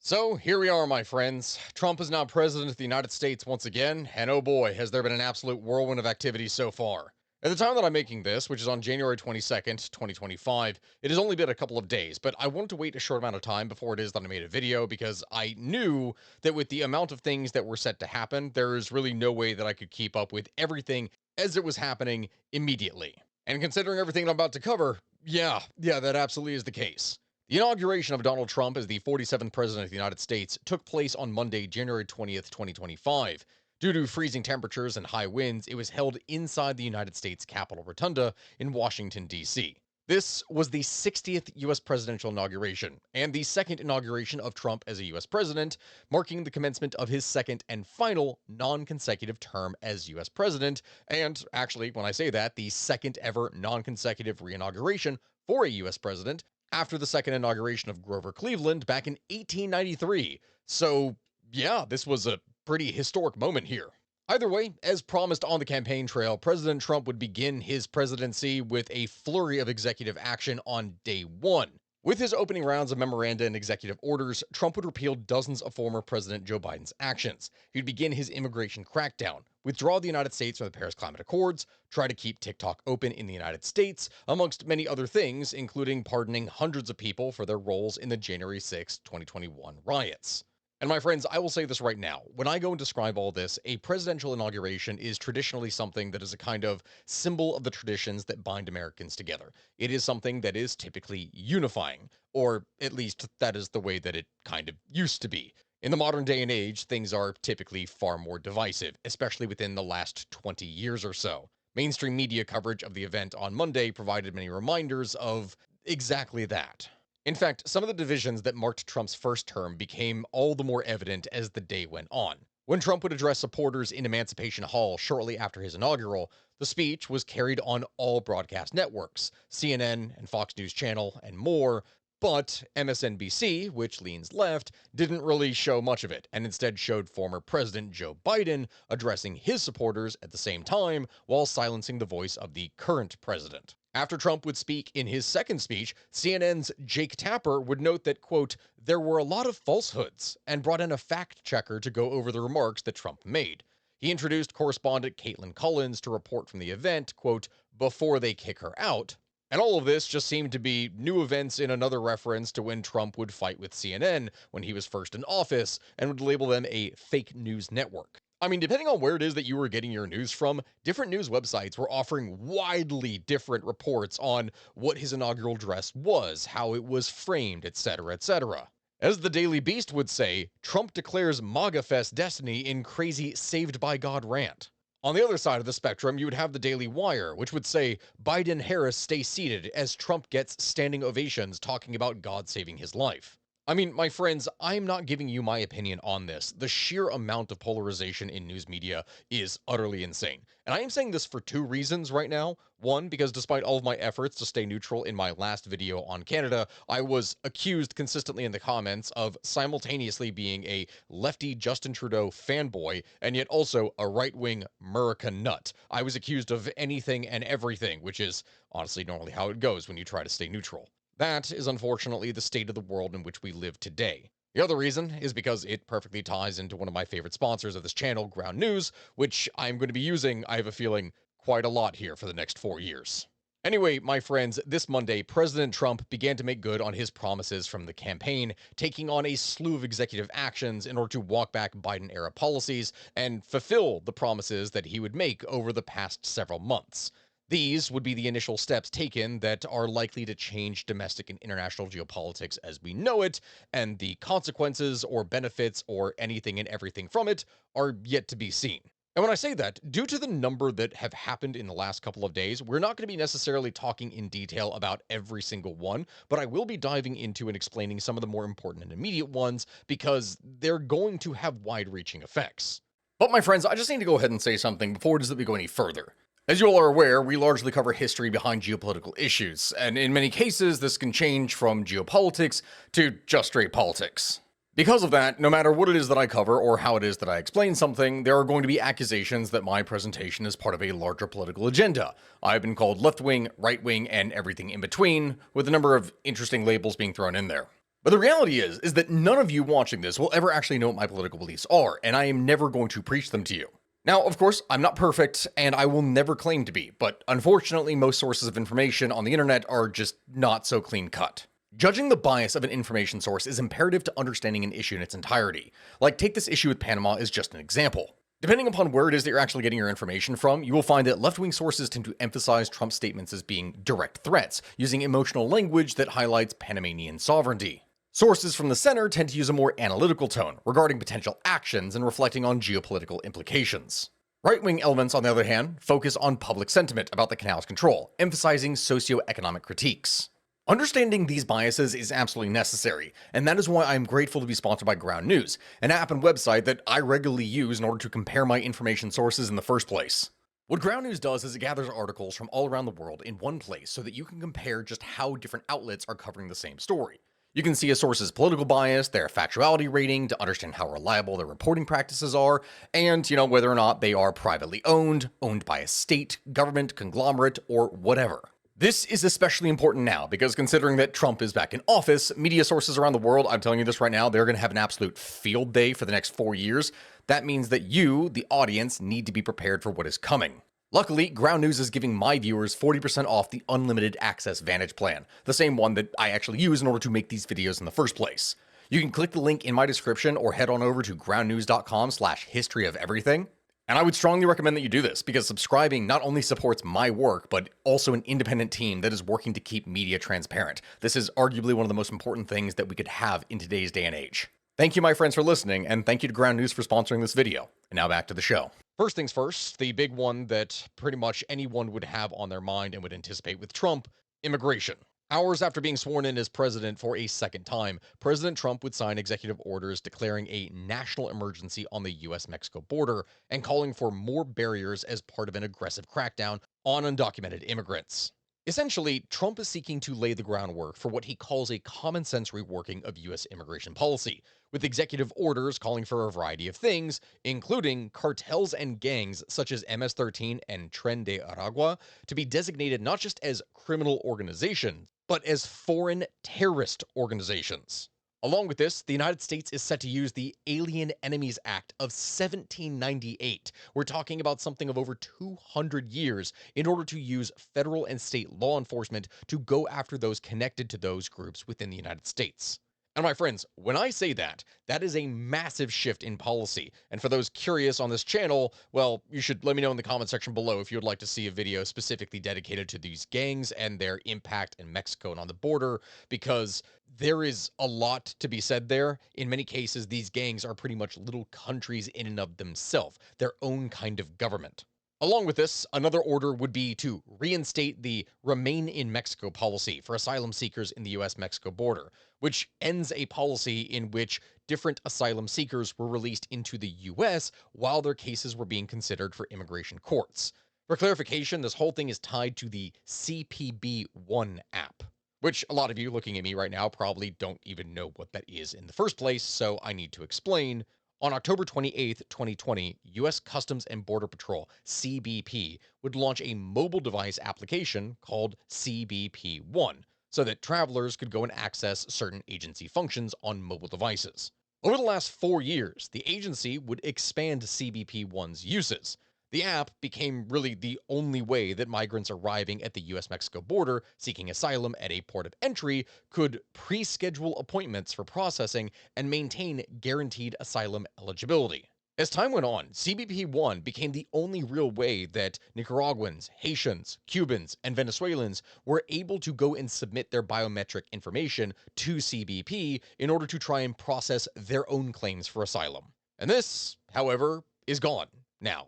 So here we are, my friends. Trump is now president of the United States once again, and oh boy, has there been an absolute whirlwind of activity so far. At the time that I'm making this, which is on January 22nd, 2025, it has only been a couple of days, but I wanted to wait a short amount of time before it is that I made a video because I knew that with the amount of things that were set to happen, there is really no way that I could keep up with everything as it was happening immediately. And considering everything I'm about to cover, yeah, that absolutely is the case. The inauguration of Donald Trump as the 47th President of the United States took place on Monday, January 20th, 2025. Due to freezing temperatures and high winds, it was held inside the United States Capitol Rotunda in Washington, D.C. This was the 60th U.S. presidential inauguration, and the second inauguration of Trump as a U.S. president, marking the commencement of his second and final non consecutive term as U.S. president, and actually, when I say that, the second ever non consecutive re inauguration for a U.S. president after the second inauguration of Grover Cleveland back in 1893. So, yeah, this was a pretty historic moment here. Either way, as promised on the campaign trail, President Trump would begin his presidency with a flurry of executive action on day one. With his opening rounds of memoranda and executive orders, Trump would repeal dozens of former President Joe Biden's actions. He'd begin his immigration crackdown, withdraw the United States from the Paris Climate Accords, try to keep TikTok open in the United States, amongst many other things, including pardoning hundreds of people for their roles in the January 6, 2021 riots. And my friends, I will say this right now. When I go and describe all this, a presidential inauguration is traditionally something that is a kind of symbol of the traditions that bind Americans together. It is something that is typically unifying, or at least that is the way that it kind of used to be. In the modern day and age, things are typically far more divisive, especially within the last 20 years or so. Mainstream media coverage of the event on Monday provided many reminders of exactly that. In fact, some of the divisions that marked Trump's first term became all the more evident as the day went on. When Trump would address supporters in Emancipation Hall shortly after his inaugural, the speech was carried on all broadcast networks, CNN and Fox News Channel, and more, but MSNBC, which leans left, didn't really show much of it, and instead showed former President Joe Biden addressing his supporters at the same time while silencing the voice of the current president. After Trump would speak in his second speech, CNN's Jake Tapper would note that, quote, there were a lot of falsehoods, and brought in a fact checker to go over the remarks that Trump made. He introduced correspondent Caitlin Collins to report from the event, quote, before they kick her out. And all of this just seemed to be new events in another reference to when Trump would fight with CNN when he was first in office and would label them a fake news network. I mean, depending on where it is that you were getting your news from, different news websites were offering widely different reports on what his inaugural address was, how it was framed, etc., etc. As the Daily Beast would say, Trump declares MAGA Fest destiny in crazy Saved by God rant. On the other side of the spectrum, you would have the Daily Wire, which would say, Biden-Harris stay seated as Trump gets standing ovations talking about God saving his life. I mean, my friends, I'm not giving you my opinion on this. The sheer amount of polarization in news media is utterly insane. And I am saying this for two reasons right now. One, because despite all of my efforts to stay neutral in my last video on Canada, I was accused consistently in the comments of simultaneously being a lefty Justin Trudeau fanboy and yet also a right-wing America nut. I was accused of anything and everything, which is honestly normally how it goes when you try to stay neutral. That is unfortunately the state of the world in which we live today. The other reason is because it perfectly ties into one of my favorite sponsors of this channel, Ground News, which I'm going to be using, I have a feeling, quite a lot here for the next 4 years. Anyway, my friends, this Monday, President Trump began to make good on his promises from the campaign, taking on a slew of executive actions in order to walk back Biden-era policies and fulfill the promises that he would make over the past several months. These would be the initial steps taken that are likely to change domestic and international geopolitics as we know it, and the consequences or benefits or anything and everything from it are yet to be seen. And when I say that, due to the number that have happened in the last couple of days, we're not going to be necessarily talking in detail about every single one, but I will be diving into and explaining some of the more important and immediate ones because they're going to have wide-reaching effects. But my friends, I just need to go ahead and say something before it is that we go any further. As you all are aware, we largely cover history behind geopolitical issues, and in many cases, this can change from geopolitics to just straight politics. Because of that, no matter what it is that I cover or how it is that I explain something, there are going to be accusations that my presentation is part of a larger political agenda. I've been called left-wing, right-wing, and everything in between, with a number of interesting labels being thrown in there. But the reality is that none of you watching this will ever actually know what my political beliefs are, and I am never going to preach them to you. Now, of course, I'm not perfect, and I will never claim to be, but unfortunately, most sources of information on the internet are just not so clean cut. Judging the bias of an information source is imperative to understanding an issue in its entirety. Like, take this issue with Panama as just an example. Depending upon where it is that you're actually getting your information from, you will find that left-wing sources tend to emphasize Trump's statements as being direct threats, using emotional language that highlights Panamanian sovereignty. Sources from the center tend to use a more analytical tone regarding potential actions and reflecting on geopolitical implications. Right-wing elements, on the other hand, focus on public sentiment about the canal's control, emphasizing socioeconomic critiques. Understanding these biases is absolutely necessary, and that is why I'm grateful to be sponsored by Ground News, an app and website that I regularly use in order to compare my information sources in the first place. What Ground News does is it gathers articles from all around the world in one place so that you can compare just how different outlets are covering the same story. You can see a source's political bias, their factuality rating to understand how reliable their reporting practices are, and, whether or not they are privately owned by a state, government, conglomerate, or whatever. This is especially important now because considering that Trump is back in office, media sources around the world, I'm telling you this right now, they're going to have an absolute field day for the next 4 years. That means that you, the audience, need to be prepared for what is coming. Luckily, Ground News is giving my viewers 40% off the Unlimited Access Vantage plan, the same one that I actually use in order to make these videos in the first place. You can click the link in my description or head on over to groundnews.com/historyofeverything. And I would strongly recommend that you do this because subscribing not only supports my work, but also an independent team that is working to keep media transparent. This is arguably one of the most important things that we could have in today's day and age. Thank you, my friends, for listening, and thank you to Ground News for sponsoring this video. And now back to the show. First things first, the big one that pretty much anyone would have on their mind and would anticipate with Trump, immigration. Hours after being sworn in as president for a second time, President Trump would sign executive orders declaring a national emergency on the US-Mexico border and calling for more barriers as part of an aggressive crackdown on undocumented immigrants. Essentially, Trump is seeking to lay the groundwork for what he calls a common sense reworking of US immigration policy, with executive orders calling for a variety of things, including cartels and gangs such as MS-13 and Tren de Aragua to be designated not just as criminal organizations, but as foreign terrorist organizations. Along with this, the United States is set to use the Alien Enemies Act of 1798. We're talking about something of over 200 years in order to use federal and state law enforcement to go after those connected to those groups within the United States. And my friends, when I say that, that is a massive shift in policy. And for those curious on this channel, well, you should let me know in the comment section below if you would like to see a video specifically dedicated to these gangs and their impact in Mexico and on the border, because there is a lot to be said there. In many cases, these gangs are pretty much little countries in and of themselves, their own kind of government. Along with this, another order would be to reinstate the Remain in Mexico policy for asylum seekers in the US-Mexico border, which ends a policy in which different asylum seekers were released into the US while their cases were being considered for immigration courts. For clarification, this whole thing is tied to the CPB-1 app, which a lot of you looking at me right now probably don't even know what that is in the first place, so I need to explain. On October 28, 2020, U.S. Customs and Border Patrol, CBP, would launch a mobile device application called CBP-1 so that travelers could go and access certain agency functions on mobile devices. Over the last 4 years, the agency would expand CBP-1's uses. The app became really the only way that migrants arriving at the US-Mexico border seeking asylum at a port of entry could pre-schedule appointments for processing and maintain guaranteed asylum eligibility. As time went on, CBP-1 became the only real way that Nicaraguans, Haitians, Cubans, and Venezuelans were able to go and submit their biometric information to CBP in order to try and process their own claims for asylum. And this, however, is gone now.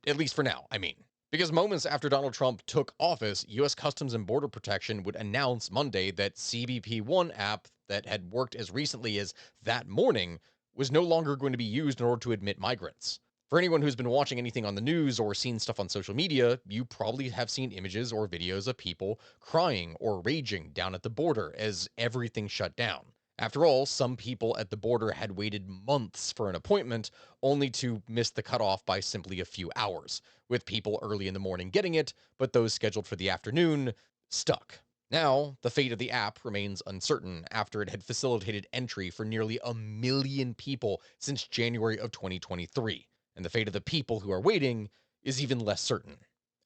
At least for now, I mean. Because moments after Donald Trump took office, U.S. Customs and Border Protection would announce Monday that CBP-1 app that had worked as recently as that morning was no longer going to be used in order to admit migrants. For anyone who's been watching anything on the news or seen stuff on social media, you probably have seen images or videos of people crying or raging down at the border as everything shut down. After all, some people at the border had waited months for an appointment, only to miss the cutoff by simply a few hours, with people early in the morning getting it, but those scheduled for the afternoon stuck. Now, the fate of the app remains uncertain after it had facilitated entry for nearly a million people since January of 2023, and the fate of the people who are waiting is even less certain.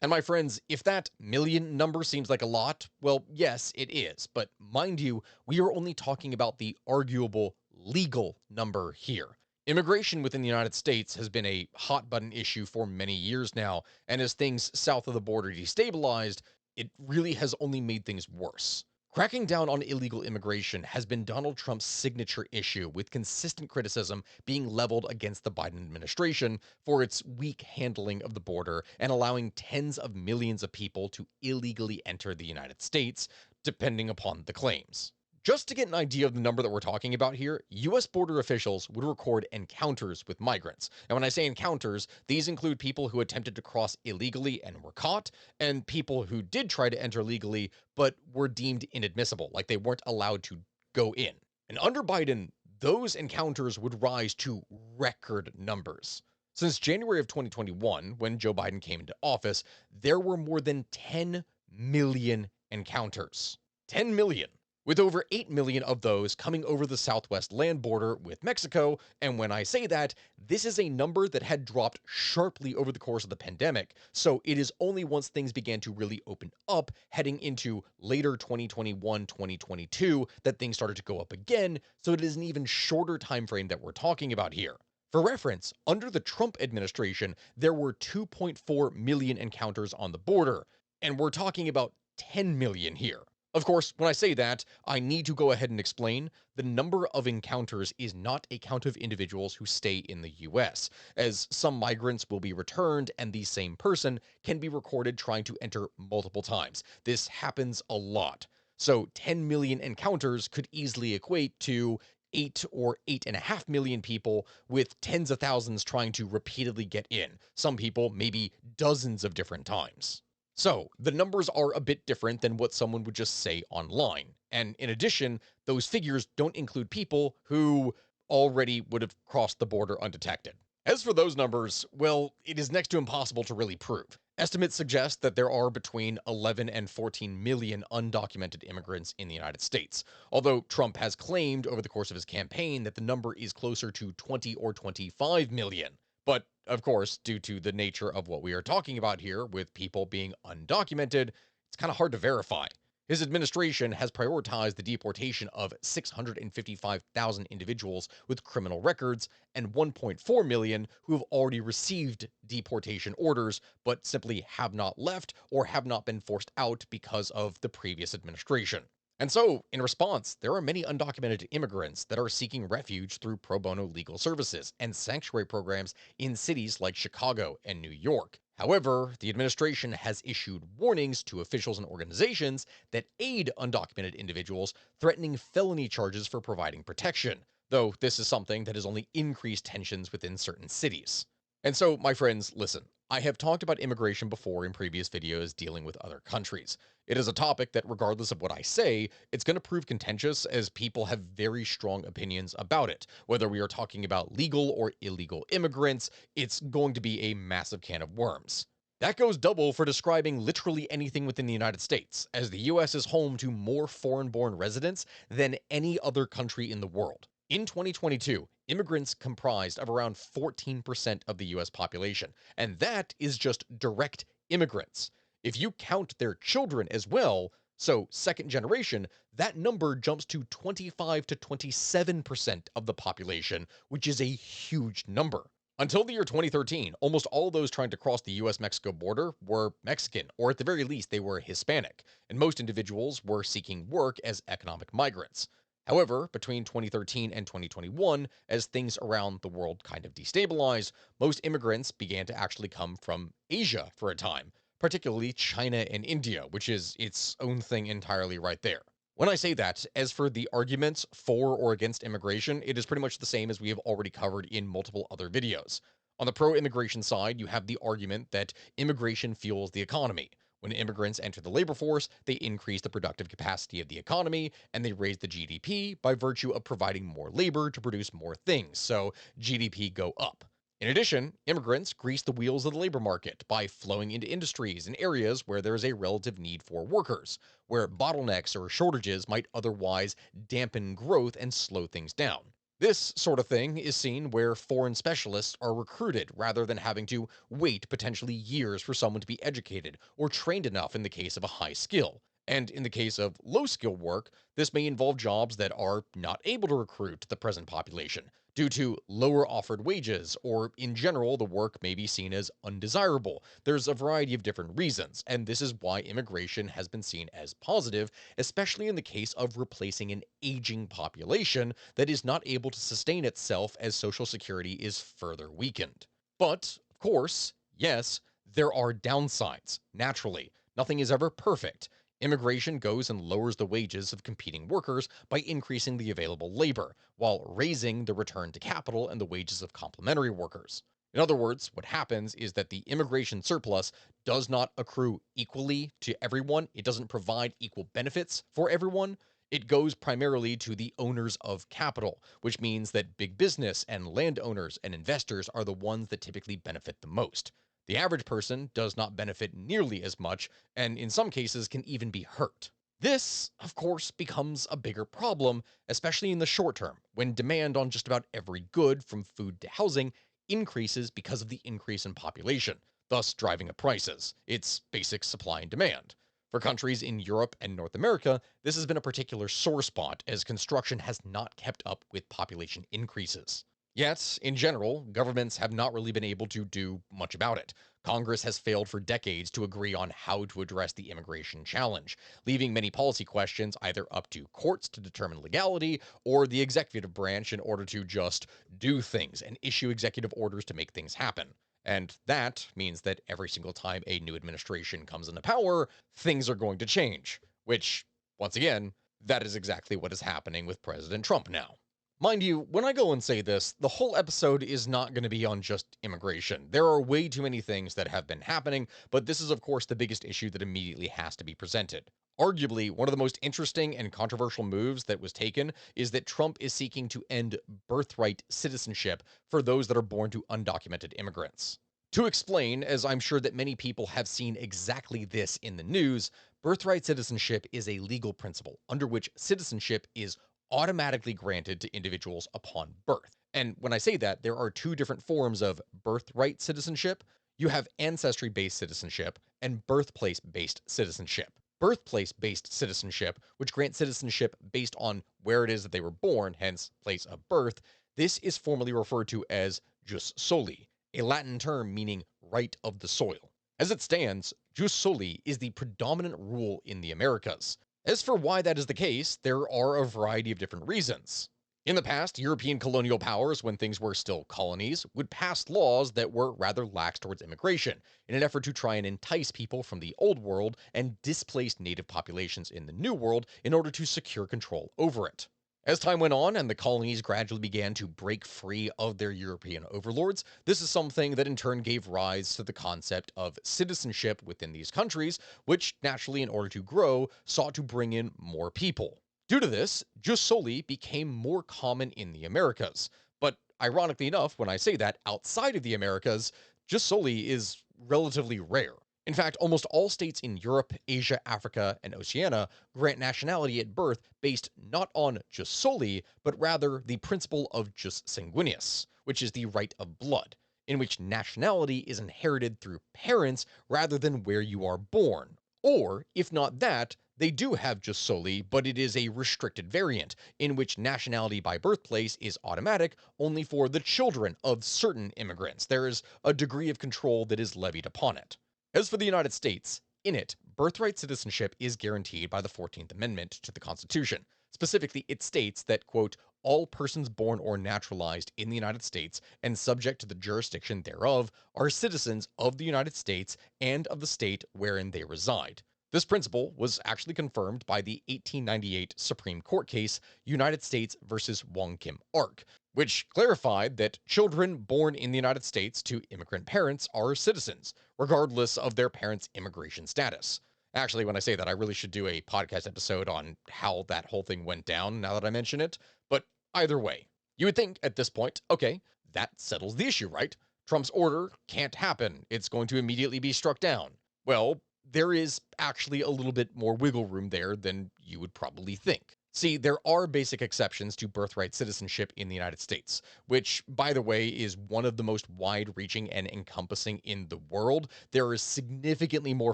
And my friends, if that million number seems like a lot, well, yes, it is. But mind you, we are only talking about the arguable legal number here. Immigration within the United States has been a hot button issue for many years now, and as things south of the border destabilized, it really has only made things worse. Cracking down on illegal immigration has been Donald Trump's signature issue, with consistent criticism being leveled against the Biden administration for its weak handling of the border and allowing tens of millions of people to illegally enter the United States, depending upon the claims. Just to get an idea of the number that we're talking about here, US border officials would record encounters with migrants. And when I say encounters, these include people who attempted to cross illegally and were caught, and people who did try to enter legally but were deemed inadmissible, like they weren't allowed to go in. And under Biden, those encounters would rise to record numbers. Since January of 2021, when Joe Biden came into office, there were more than 10 million encounters. 10 million, with over 8 million of those coming over the southwest land border with Mexico. And when I say that, this is a number that had dropped sharply over the course of the pandemic. So it is only once things began to really open up heading into later 2021, 2022 that things started to go up again. So it is an even shorter time frame that we're talking about here. For reference, under the Trump administration, there were 2.4 million encounters on the border, and we're talking about 10 million here. Of course, when I say that, I need to go ahead and explain the number of encounters is not a count of individuals who stay in the US, as some migrants will be returned and the same person can be recorded trying to enter multiple times. This happens a lot. So 10 million encounters could easily equate to 8 or 8.5 million people, with tens of thousands trying to repeatedly get in. Some people maybe dozens of different times. So, the numbers are a bit different than what someone would just say online. And in addition, those figures don't include people who already would have crossed the border undetected. As for those numbers, well, it is next to impossible to really prove. Estimates suggest that there are between 11 and 14 million undocumented immigrants in the United States, although Trump has claimed over the course of his campaign that the number is closer to 20 or 25 million. But of course, due to the nature of what we are talking about here, with people being undocumented, it's kind of hard to verify. His administration has prioritized the deportation of 655,000 individuals with criminal records and 1.4 million who have already received deportation orders but simply have not left or have not been forced out because of the previous administration. And so, in response, there are many undocumented immigrants that are seeking refuge through pro bono legal services and sanctuary programs in cities like Chicago and New York. However, the administration has issued warnings to officials and organizations that aid undocumented individuals, threatening felony charges for providing protection, though this is something that has only increased tensions within certain cities. And so, my friends, listen, I have talked about immigration before in previous videos dealing with other countries. It is a topic that, regardless of what I say, it's going to prove contentious, as people have very strong opinions about it. Whether we are talking about legal or illegal immigrants, it's going to be a massive can of worms. That goes double for describing literally anything within the United States, as the US is home to more foreign-born residents than any other country in the world. In 2022, immigrants comprised of around 14% of the US population, and that is just direct immigrants. If you count their children as well, so second generation, that number jumps to 25 to 27% of the population, which is a huge number. Until the year 2013, almost all those trying to cross the US Mexico border were Mexican, or at the very least, they were Hispanic, and most individuals were seeking work as economic migrants. However, between 2013 and 2021, as things around the world kind of destabilized, most immigrants began to actually come from Asia for a time, particularly China and India, which is its own thing entirely right there. When I say that, as for the arguments for or against immigration, it is pretty much the same as we have already covered in multiple other videos. On the pro-immigration side, you have the argument that immigration fuels the economy. When immigrants enter the labor force, they increase the productive capacity of the economy, and they raise the GDP by virtue of providing more labor to produce more things, so GDP go up. In addition, immigrants grease the wheels of the labor market by flowing into industries and areas where there is a relative need for workers, where bottlenecks or shortages might otherwise dampen growth and slow things down. This sort of thing is seen where foreign specialists are recruited rather than having to wait potentially years for someone to be educated or trained enough in the case of a high skill. And in the case of low skill work, this may involve jobs that are not able to recruit the present population due to lower offered wages, or in general, the work may be seen as undesirable. There's a variety of different reasons, and this is why immigration has been seen as positive, especially in the case of replacing an aging population that is not able to sustain itself as Social Security is further weakened. But, of course, yes, there are downsides, naturally. Nothing is ever perfect. Immigration goes and lowers the wages of competing workers by increasing the available labor, while raising the return to capital and the wages of complementary workers. In other words, what happens is that the immigration surplus does not accrue equally to everyone. It doesn't provide equal benefits for everyone. It goes primarily to the owners of capital, which means that big business and landowners and investors are the ones that typically benefit the most. The average person does not benefit nearly as much, and in some cases can even be hurt. This, of course, becomes a bigger problem, especially in the short term, when demand on just about every good, from food to housing, increases because of the increase in population, thus driving up prices. It's basic supply and demand. For countries in Europe and North America, this has been a particular sore spot as construction has not kept up with population increases. Yet, in general, governments have not really been able to do much about it. Congress has failed for decades to agree on how to address the immigration challenge, leaving many policy questions either up to courts to determine legality or the executive branch in order to just do things and issue executive orders to make things happen. And that means that every single time a new administration comes into power, things are going to change, which, once again, that is exactly what is happening with President Trump now. Mind you, when I go and say this, the whole episode is not going to be on just immigration. There are way too many things that have been happening, but this is, of course, the biggest issue that immediately has to be presented. Arguably, one of the most interesting and controversial moves that was taken is that Trump is seeking to end birthright citizenship for those that are born to undocumented immigrants. To explain, as I'm sure that many people have seen exactly this in the news, birthright citizenship is a legal principle under which citizenship is automatically granted to individuals upon birth. And when I say that, there are two different forms of birthright citizenship. You have ancestry based citizenship and birthplace based citizenship. Birthplace based citizenship, which grants citizenship based on where it is that they were born, hence place of birth, this is formally referred to as jus soli, a Latin term meaning right of the soil. As it stands, jus soli is the predominant rule in the Americas. As for why that is the case, there are a variety of different reasons. In the past, European colonial powers, when things were still colonies, would pass laws that were rather lax towards immigration in an effort to try and entice people from the old world and displace native populations in the new world in order to secure control over it. As time went on and the colonies gradually began to break free of their European overlords, this is something that in turn gave rise to the concept of citizenship within these countries, which naturally, in order to grow, sought to bring in more people. Due to this, jus soli became more common in the Americas. But ironically enough, when I say that, outside of the Americas, jus soli is relatively rare. In fact, almost all states in Europe, Asia, Africa, and Oceania grant nationality at birth based not on jus soli, but rather the principle of jus sanguinis, which is the right of blood, in which nationality is inherited through parents rather than where you are born. Or, if not that, they do have jus soli, but it is a restricted variant, in which nationality by birthplace is automatic only for the children of certain immigrants. There is a degree of control that is levied upon it. As for the United States, in it, birthright citizenship is guaranteed by the 14th Amendment to the Constitution. Specifically, it states that, quote, all persons born or naturalized in the United States and subject to the jurisdiction thereof are citizens of the United States and of the state wherein they reside. This principle was actually confirmed by the 1898 Supreme Court case United States versus Wong Kim Ark, which clarified that children born in the United States to immigrant parents are citizens, regardless of their parents' immigration status. Actually, when I say that, I really should do a podcast episode on how that whole thing went down now that I mention it. But either way, you would think at this point, okay, that settles the issue, right? Trump's order can't happen. It's going to immediately be struck down. Well, there is actually a little bit more wiggle room there than you would probably think. See, there are basic exceptions to birthright citizenship in the United States, which, by the way, is one of the most wide reaching and encompassing in the world. There is significantly more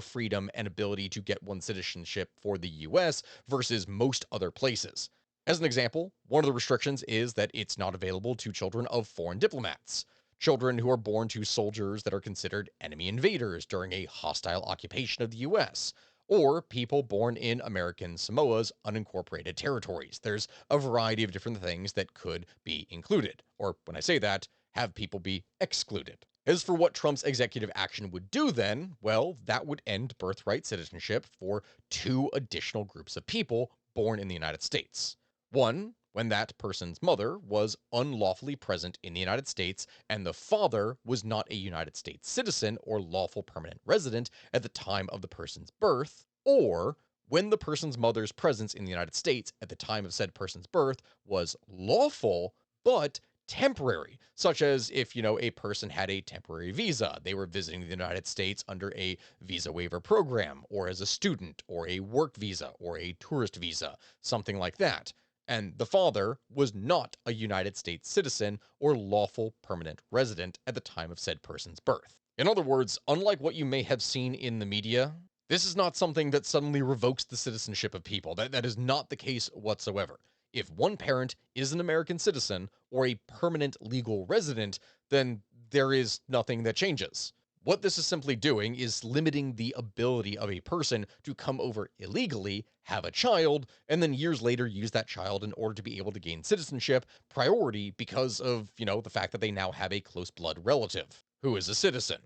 freedom and ability to get one's citizenship for the US versus most other places. As an example, one of the restrictions is that it's not available to children of foreign diplomats, children who are born to soldiers that are considered enemy invaders during a hostile occupation of the US, or people born in American Samoa's unincorporated territories. There's a variety of different things that could be included, or when I say that, have people be excluded. As for what Trump's executive action would do then, well, that would end birthright citizenship for two additional groups of people born in the United States. One, when that person's mother was unlawfully present in the United States and the father was not a United States citizen or lawful permanent resident at the time of the person's birth, or when the person's mother's presence in the United States at the time of said person's birth was lawful but temporary, such as if, a person had a temporary visa, they were visiting the United States under a visa waiver program, or as a student, or a work visa, or a tourist visa, something like that. And the father was not a United States citizen or lawful permanent resident at the time of said person's birth. In other words, unlike what you may have seen in the media, this is not something that suddenly revokes the citizenship of people. That is not the case whatsoever. If one parent is an American citizen or a permanent legal resident, then there is nothing that changes. What this is simply doing is limiting the ability of a person to come over illegally, have a child, and then years later use that child in order to be able to gain citizenship priority because of, the fact that they now have a close blood relative who is a citizen.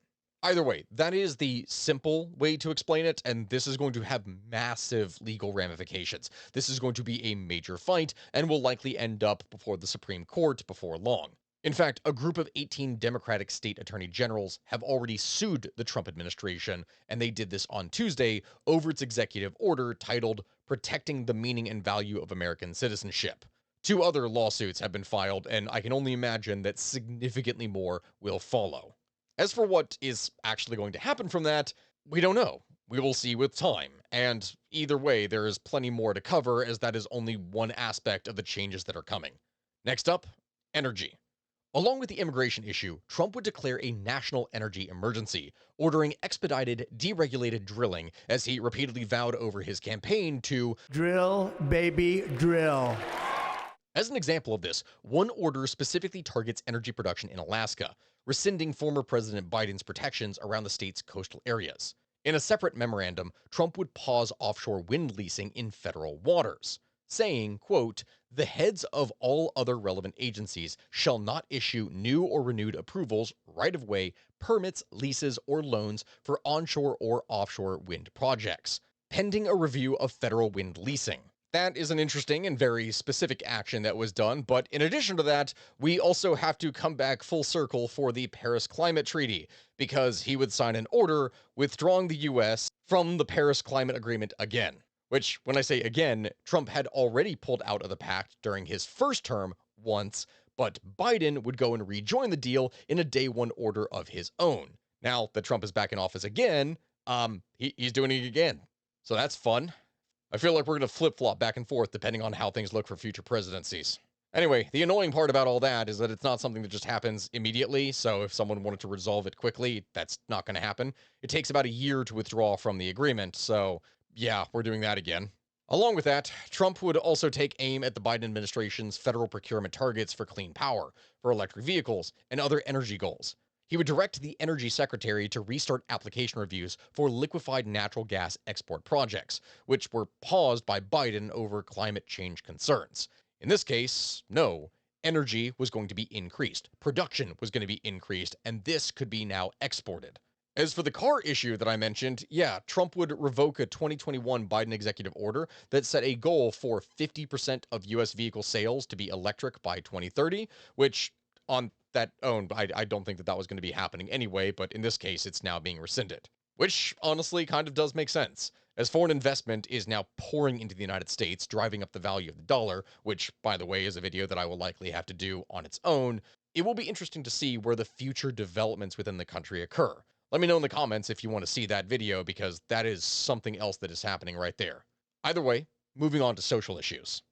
Either way, that is the simple way to explain it, and this is going to have massive legal ramifications. This is going to be a major fight and will likely end up before the Supreme Court before long. In fact, a group of 18 Democratic state attorney generals have already sued the Trump administration, and they did this on Tuesday over its executive order titled Protecting the Meaning and Value of American Citizenship. Two other lawsuits have been filed, and I can only imagine that significantly more will follow. As for what is actually going to happen from that, we don't know. We will see with time, and either way, there is plenty more to cover, as that is only one aspect of the changes that are coming. Next up, energy. Along with the immigration issue, Trump would declare a national energy emergency, ordering expedited, deregulated drilling as he repeatedly vowed over his campaign to drill, baby, drill. As an example of this, one order specifically targets energy production in Alaska, rescinding former President Biden's protections around the state's coastal areas. In a separate memorandum, Trump would pause offshore wind leasing in federal waters, saying, quote, "The heads of all other relevant agencies shall not issue new or renewed approvals, right-of-way, permits, leases, or loans for onshore or offshore wind projects, pending a review of federal wind leasing." That is an interesting and very specific action that was done, but in addition to that, we also have to come back full circle for the Paris Climate Treaty, because he would sign an order withdrawing the US from the Paris Climate Agreement again. Which, when I say again, Trump had already pulled out of the pact during his first term once, but Biden would go and rejoin the deal in a day one order of his own. Now that Trump is back in office again, he's doing it again. So that's fun. I feel like we're going to flip-flop back and forth depending on how things look for future presidencies. Anyway, the annoying part about all that is that it's not something that just happens immediately, so if someone wanted to resolve it quickly, that's not going to happen. It takes about a year to withdraw from the agreement, so yeah, we're doing that again. Along with that, Trump would also take aim at the Biden administration's federal procurement targets for clean power, for electric vehicles, and other energy goals. He would direct the Energy Secretary to restart application reviews for liquefied natural gas export projects, which were paused by Biden over climate change concerns. In this case, no, energy was going to be increased, production was going to be increased, and this could be now exported. As for the car issue that I mentioned, yeah, Trump would revoke a 2021 Biden executive order that set a goal for 50% of US vehicle sales to be electric by 2030, which on that own, I don't think that was going to be happening anyway, but in this case, it's now being rescinded. Which, honestly, kind of does make sense, as foreign investment is now pouring into the United States, driving up the value of the dollar, which, by the way, is a video that I will likely have to do on its own. it will be interesting to see where the future developments within the country occur. Let me know in the comments if you want to see that video, because that is something else that is happening right there. Either way, moving on to social issues.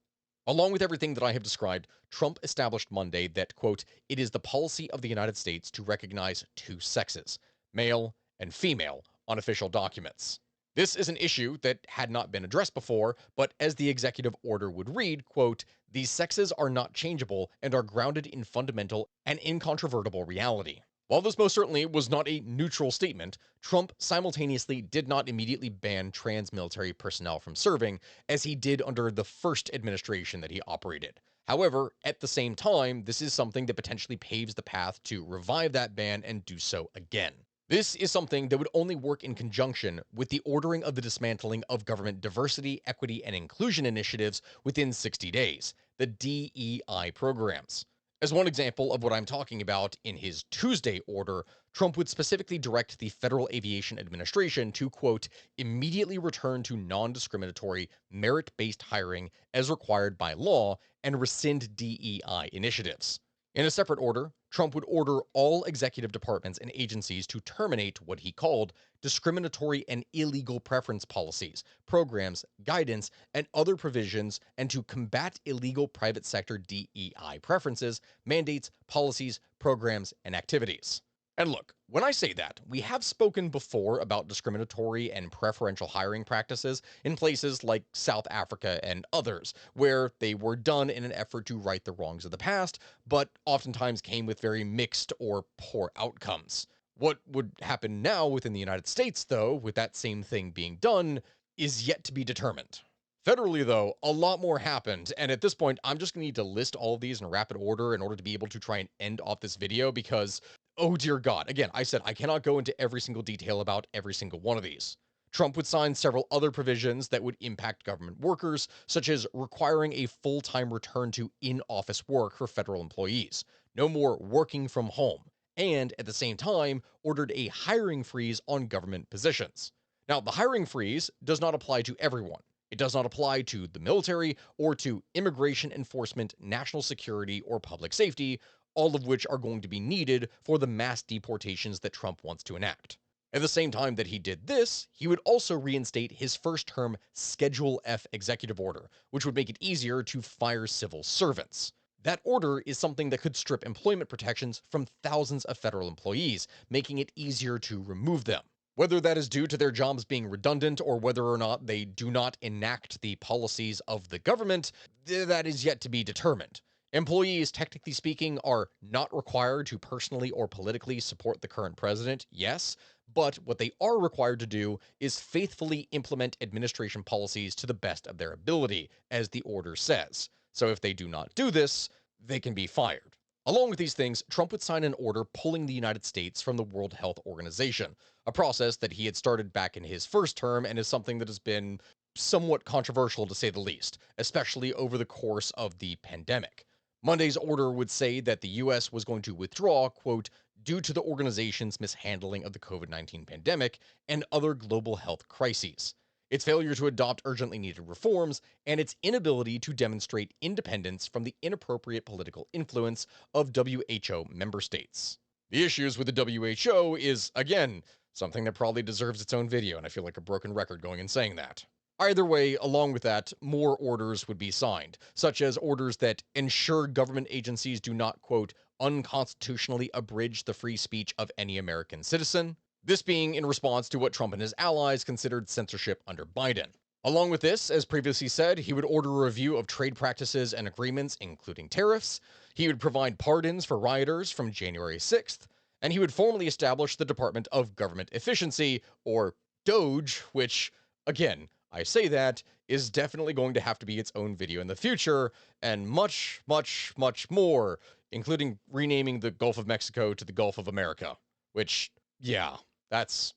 Along with everything that I have described, Trump established Monday that, quote, it is the policy of the United States to recognize two sexes, male and female, on official documents. This is an issue that had not been addressed before, but as the executive order would read, quote, these sexes are not changeable and are grounded in fundamental and incontrovertible reality. While this most certainly was not a neutral statement, Trump simultaneously did not immediately ban trans military personnel from serving, as he did under the first administration that he operated. However, at the same time, this is something that potentially paves the path to revive that ban and do so again. This is something that would only work in conjunction with the ordering of the dismantling of government diversity, equity, and inclusion initiatives within 60 days, the DEI programs. As one example of what I'm talking about, in his Tuesday order, Trump would specifically direct the Federal Aviation Administration to, quote, immediately return to non-discriminatory, merit-based hiring as required by law and rescind DEI initiatives. In a separate order, Trump would order all executive departments and agencies to terminate what he called discriminatory and illegal preference policies, programs, guidance, and other provisions, and to combat illegal private sector DEI preferences, mandates, policies, programs, and activities. And look, when I say that, we have spoken before about discriminatory and preferential hiring practices in places like South Africa and others, where they were done in an effort to right the wrongs of the past, but oftentimes came with very mixed or poor outcomes. What would happen now within the United States, though, with that same thing being done, is yet to be determined. Federally, though, a lot more happened, and at this point, I'm just going to need to list all of these in rapid order in order to be able to try and end off this video, because oh dear God, again, I said I cannot go into every single detail about every single one of these. Trump would sign several other provisions that would impact government workers, such as requiring a full-time return to in-office work for federal employees, no more working from home, and at the same time, ordered a hiring freeze on government positions. Now, the hiring freeze does not apply to everyone. It does not apply to the military or to immigration enforcement, national security, or public safety, all of which are going to be needed for the mass deportations that Trump wants to enact. At the same time that he did this, he would also reinstate his first-term Schedule F executive order, which would make it easier to fire civil servants. That order is something that could strip employment protections from thousands of federal employees, making it easier to remove them. Whether that is due to their jobs being redundant or whether or not they do not enact the policies of the government, that is yet to be determined. Employees, technically speaking, are not required to personally or politically support the current president, yes, but what they are required to do is faithfully implement administration policies to the best of their ability, as the order says. So if they do not do this, they can be fired. Along with these things, Trump would sign an order pulling the United States from the World Health Organization, a process that he had started back in his first term and is something that has been somewhat controversial to say the least, especially over the course of the pandemic. Monday's order would say that the U.S. was going to withdraw, quote, due to the organization's mishandling of the COVID-19 pandemic and other global health crises, its failure to adopt urgently needed reforms, and its inability to demonstrate independence from the inappropriate political influence of WHO member states. The issues with the WHO is, again, something that probably deserves its own video, and I feel like a broken record going and saying that. Either way, along with that, more orders would be signed, such as orders that ensure government agencies do not, quote, unconstitutionally abridge the free speech of any American citizen, this being in response to what Trump and his allies considered censorship under Biden. Along with this, as previously said, he would order a review of trade practices and agreements, including tariffs. He would provide pardons for rioters from January 6th, and he would formally establish the Department of Government Efficiency, or DOGE, which, again, I say that, is definitely going to have to be its own video in the future, and much, much, much more, including renaming the Gulf of Mexico to the Gulf of America, which, yeah, that's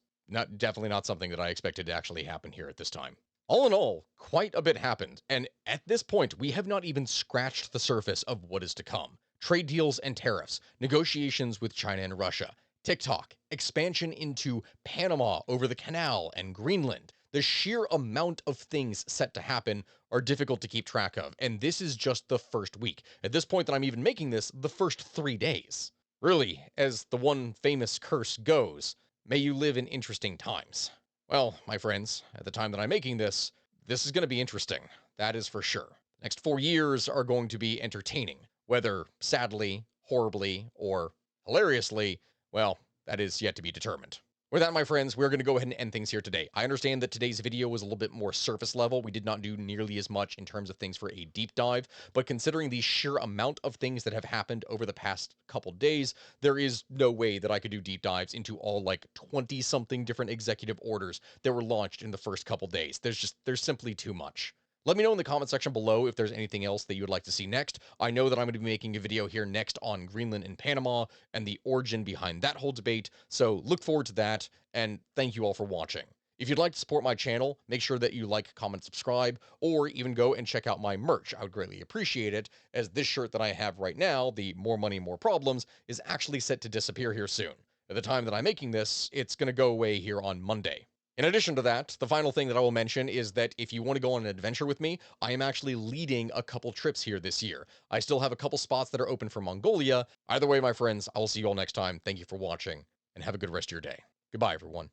definitely not something that I expected to actually happen here at this time. All in all, quite a bit happened, and at this point, we have not even scratched the surface of what is to come. Trade deals and tariffs, negotiations with China and Russia, TikTok, expansion into Panama over the canal and Greenland, the sheer amount of things set to happen are difficult to keep track of, and this is just the first week. At this point that I'm even making this, the first 3 days. Really, as the one famous curse goes, may you live in interesting times. Well, my friends, at the time that I'm making this is going to be interesting. That is for sure. The next 4 years are going to be entertaining. Whether sadly, horribly, or hilariously, well, that is yet to be determined. With that, my friends, we're going to go ahead and end things here today. I understand that today's video was a little bit more surface level. We did not do nearly as much in terms of things for a deep dive, but considering the sheer amount of things that have happened over the past couple days, there is no way that I could do deep dives into all like 20-something different executive orders that were launched in the first couple days. There's simply too much. Let me know in the comment section below if there's anything else that you would like to see next. I know that I'm going to be making a video here next on Greenland and Panama and the origin behind that whole debate, so look forward to that, and thank you all for watching. If you'd like to support my channel, make sure that you like, comment, subscribe, or even go and check out my merch. I would greatly appreciate it, as this shirt that I have right now, the More Money, More Problems, is actually set to disappear here soon. At the time that I'm making this, it's going to go away here on Monday. In addition to that, the final thing that I will mention is that if you want to go on an adventure with me, I am actually leading a couple trips here this year. I still have a couple spots that are open for Mongolia. Either way, my friends, I will see you all next time. Thank you for watching, and have a good rest of your day. Goodbye, everyone.